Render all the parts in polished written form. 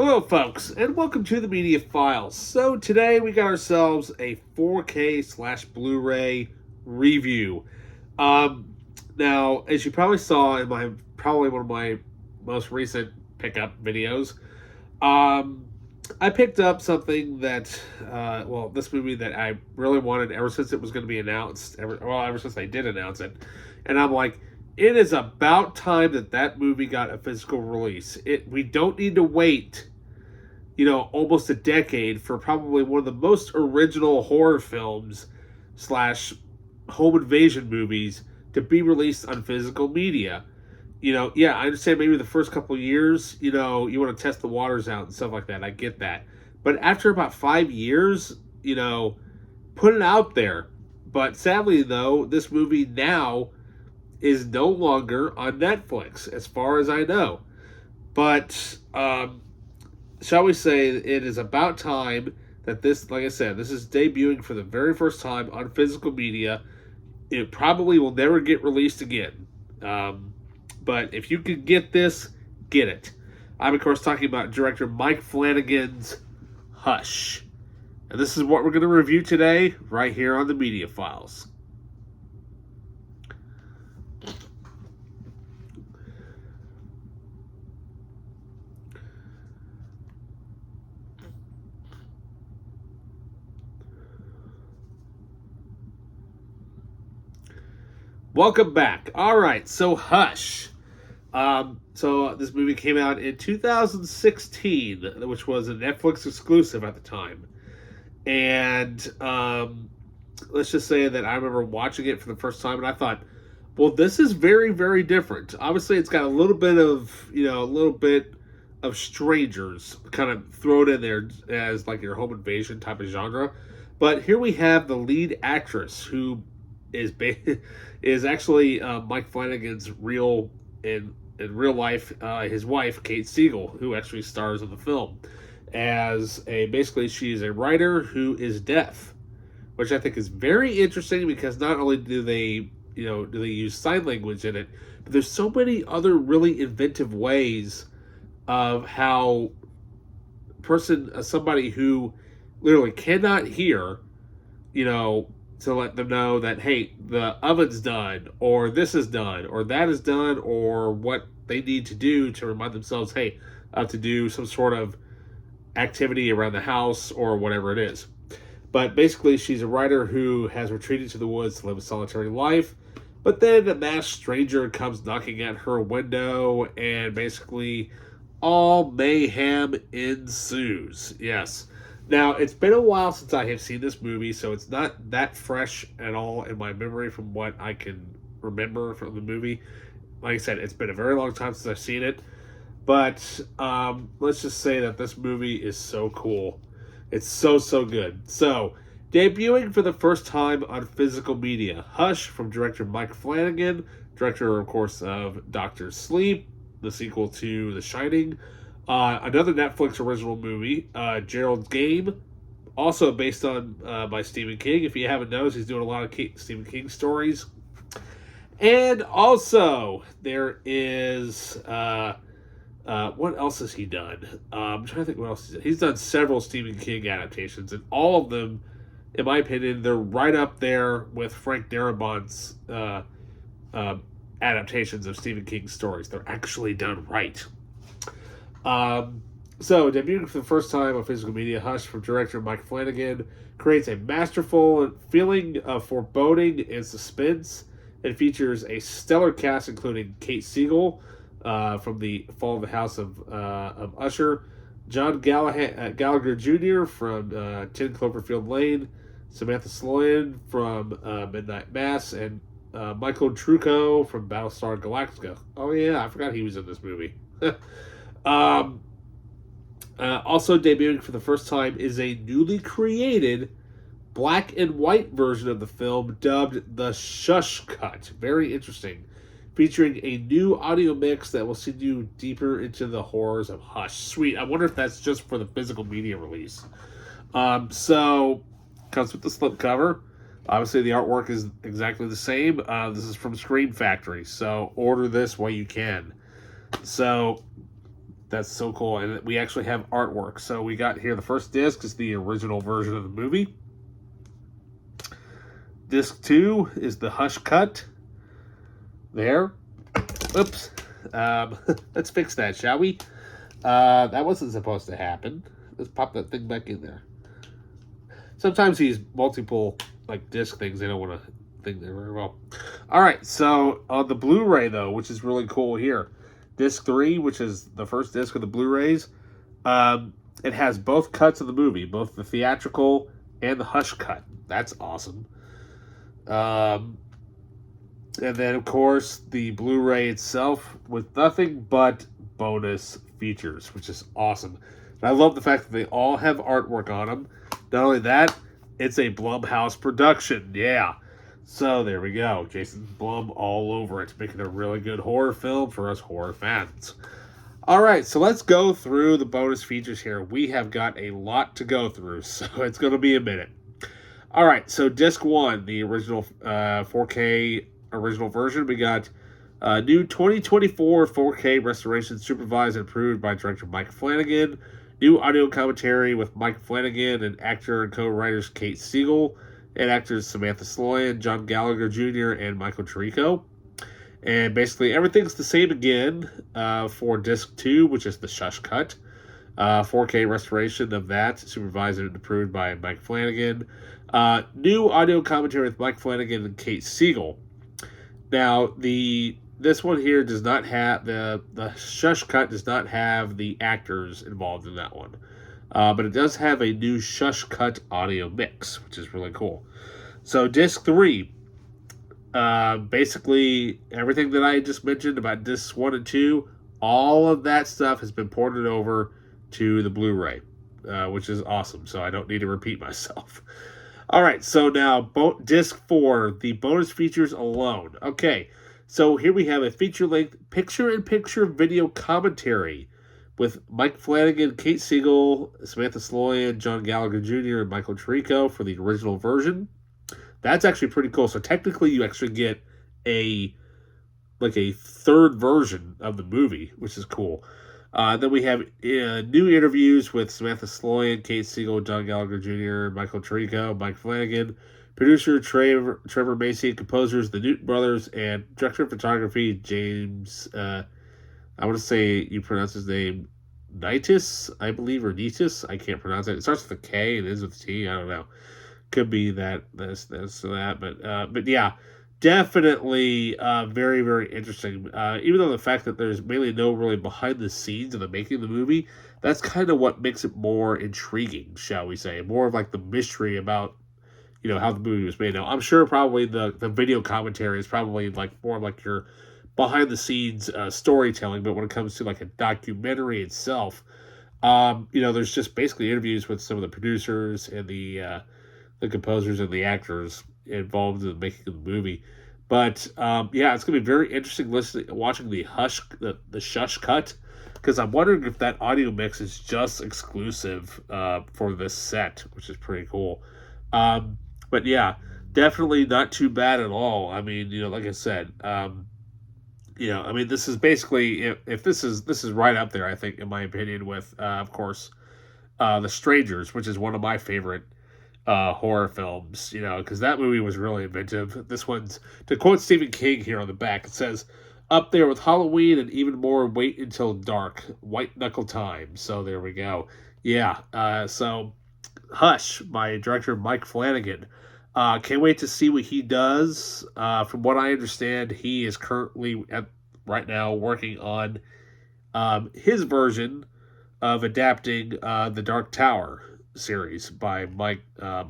Hello, folks, and welcome to the Media Files. So today we got ourselves a 4K slash Blu-ray review. Now, as you probably saw in probably one of my most recent pickup videos, I picked up something that, this movie that I really wanted ever since it was going to be announced. Ever since they did announce it, and I'm like, it is about time that movie got a physical release. We don't need to wait, almost a decade for probably one of the most original horror films slash home invasion movies to be released on physical media. Yeah, I understand maybe the first couple of years, you want to test the waters out and stuff like that. I get that. But after about 5 years, put it out there. But sadly, though, this movie now is no longer on Netflix, as far as I know. But, shall we say, it is about time that this, like I said, this is debuting for the very first time on physical media. It probably will never get released again. But if you can get this, get it. I'm, of course, talking about director Mike Flanagans' Hush. And this is what we're going to review today, right here on the Media Files. Welcome back. All right, so Hush. So this movie came out in 2016, which was a Netflix exclusive at the time. And let's just say that I remember watching it for the first time, and I thought, well, this is very, very different. Obviously, it's got a little bit of strangers kind of thrown in there as like your home invasion type of genre. But here we have the lead actress who is actually Mike Flanagan's in real life, his wife Kate Siegel, who actually stars in the film basically she's a writer who is deaf, which I think is very interesting because not only do they use sign language in it, but there's so many other really inventive ways of how somebody who literally cannot hear, to let them know that, hey, the oven's done, or this is done, or that is done, or what they need to do to remind themselves, hey, to do some sort of activity around the house or whatever it is. But basically, she's a writer who has retreated to the woods to live a solitary life. But then a masked stranger comes knocking at her window, and basically all mayhem ensues. Yes. Now, it's been a while since I have seen this movie, so it's not that fresh at all in my memory from what I can remember from the movie. Like I said, it's been a very long time since I've seen it. But let's just say that this movie is so cool. It's so, so good. So, debuting for the first time on physical media, Hush from director Mike Flanagan, director, of course, of Doctor Sleep, the sequel to The Shining. Another Netflix original movie, Gerald's Game, also based on by Stephen King. If you haven't noticed, he's doing a lot of Stephen King stories. And also, there is, what else has he done? I'm trying to think what else he's done. He's done several Stephen King adaptations, and all of them, in my opinion, they're right up there with Frank Darabont's adaptations of Stephen King's stories. They're actually done right. So, debuting for the first time on physical media, Hush from director Mike Flanagan creates a masterful feeling of foreboding and suspense. It features a stellar cast including Kate Siegel from the Fall of the House of Usher, John Gallagher Jr. from 10 Cloverfield Lane, Samantha Sloyan from Midnight Mass, and Michael Trucco from Battlestar Galactica. Oh yeah, I forgot he was in this movie. Also debuting for the first time is a newly created black and white version of the film dubbed the Shush Cut. Very interesting. Featuring a new audio mix that will send you deeper into the horrors of Hush. Sweet. I wonder if that's just for the physical media release. So, comes with the slipcover. Obviously, the artwork is exactly the same. This is from Scream Factory, so order this while you can. So, That's so cool. And we actually have artwork. So we got here the first disc is the original version of the movie. Disc 2 is the Hush cut. There. Oops. Let's fix that, shall we? That wasn't supposed to happen. Let's pop that thing back in there. Sometimes these multiple disc things, they don't want to think they're very well. All right, so on the Blu-ray though, which is really cool here, disc 3, which is the first disc of the Blu-rays, it has both cuts of the movie, both the theatrical and the Hush cut. That's awesome. And then, of course, the Blu-ray itself with nothing but bonus features, which is awesome. And I love the fact that they all have artwork on them. Not only that, it's a Blumhouse production. Yeah. So there we go. Jason Blum all over it, making a really good horror film for us horror fans. All right, so let's go through the bonus features here. We have got a lot to go through, so it's going to be a minute. All right, so disc 1, the original 4K original version, we got new 2024 4K restoration supervised and approved by director Mike Flanagan. New audio commentary with Mike Flanagan and actor and co-writers Kate Siegel and actors Samantha Sloyan, John Gallagher Jr., and Michael Tirico. And basically everything's the same again for disc 2, which is the Shush cut. 4K restoration of that, supervised and approved by Mike Flanagan. New audio commentary with Mike Flanagan and Kate Siegel. Now, this one here does not have, the Shush cut does not have the actors involved in that one. But it does have a new Shush cut audio mix, which is really cool. So, disc 3, basically everything that I just mentioned about discs 1 and 2, all of that stuff has been ported over to the Blu-ray, which is awesome. So I don't need to repeat myself. All right, so now disc 4, the bonus features alone. Okay, so here we have a feature-length picture-in-picture video commentary with Mike Flanagan, Kate Siegel, Samantha Sloyan, John Gallagher Jr., and Michael Tirico for the original version. That's actually pretty cool. So technically you actually get a third version of the movie, which is cool. Then we have new interviews with Samantha Sloyan, Kate Siegel, John Gallagher Jr., Michael Tirico, Mike Flanagan, producer Trevor Macy, composers the Newton Brothers, and director of photography James, I want to say you pronounce his name Nitis, I believe, or Nitis. I can't pronounce it. It starts with a K and ends with a T. I don't know. Could be that, this, or that. But yeah, definitely very, very interesting. Even though the fact that there's mainly no really behind the scenes of the making of the movie, that's kind of what makes it more intriguing, shall we say. More of the mystery about, how the movie was made. Now, I'm sure probably the video commentary is probably more of your behind the scenes storytelling, but when it comes to a documentary itself, there's just basically interviews with some of the producers and the composers and the actors involved in the making of the movie. But yeah, it's gonna be very interesting watching the Shush cut, because I'm wondering if that audio mix is just exclusive for this set, which is pretty cool. But yeah, definitely not too bad at all. I mean, like I said, this is basically, if this is right up there, I think, in my opinion, with of course The Strangers, which is one of my favorite horror films, because that movie was really inventive. This one's, to quote Stephen King here on the back, it says, "Up there with Halloween and even more Wait Until Dark, White Knuckle Time." So there we go. Yeah, so Hush by director Mike Flanagan. Can't wait to see what he does. From what I understand, he is currently, right now, working on his version of adapting The Dark Tower series by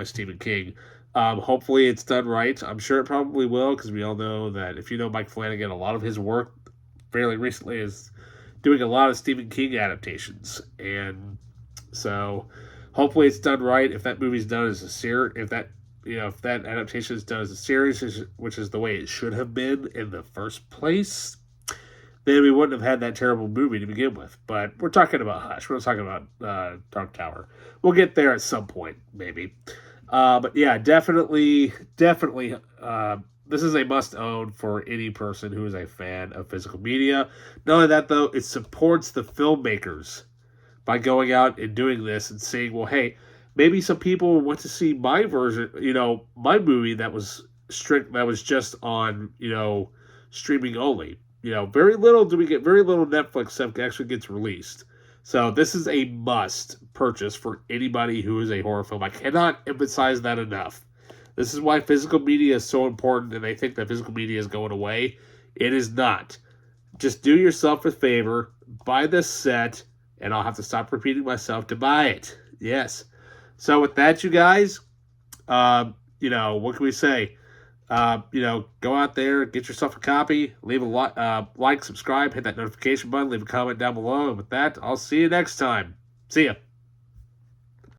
Stephen King. Hopefully it's done right. I'm sure it probably will, because we all know that if you know Mike Flanagan, a lot of his work fairly recently is doing a lot of Stephen King adaptations, and so hopefully it's done right. If that movie's done as a series, if that adaptation is done as a series, which is the way it should have been in the first place, then we wouldn't have had that terrible movie to begin with. But we're talking about Hush. We're not talking about Dark Tower. We'll get there at some point, maybe. But yeah, definitely this is a must-own for any person who is a fan of physical media. Not only that, though, it supports the filmmakers by going out and doing this and saying, well, hey, maybe some people want to see my version, my movie that was just on, streaming only. Very little Netflix stuff actually gets released. So this is a must purchase for anybody who is a horror film. I cannot emphasize that enough. This is why physical media is so important, and they think that physical media is going away. It is not. Just do yourself a favor, buy this set, and I'll have to stop repeating myself to buy it. Yes. So with that, you guys, what can we say? Go out there, get yourself a copy, leave a like, subscribe, hit that notification button, leave a comment down below. And with that, I'll see you next time. See ya.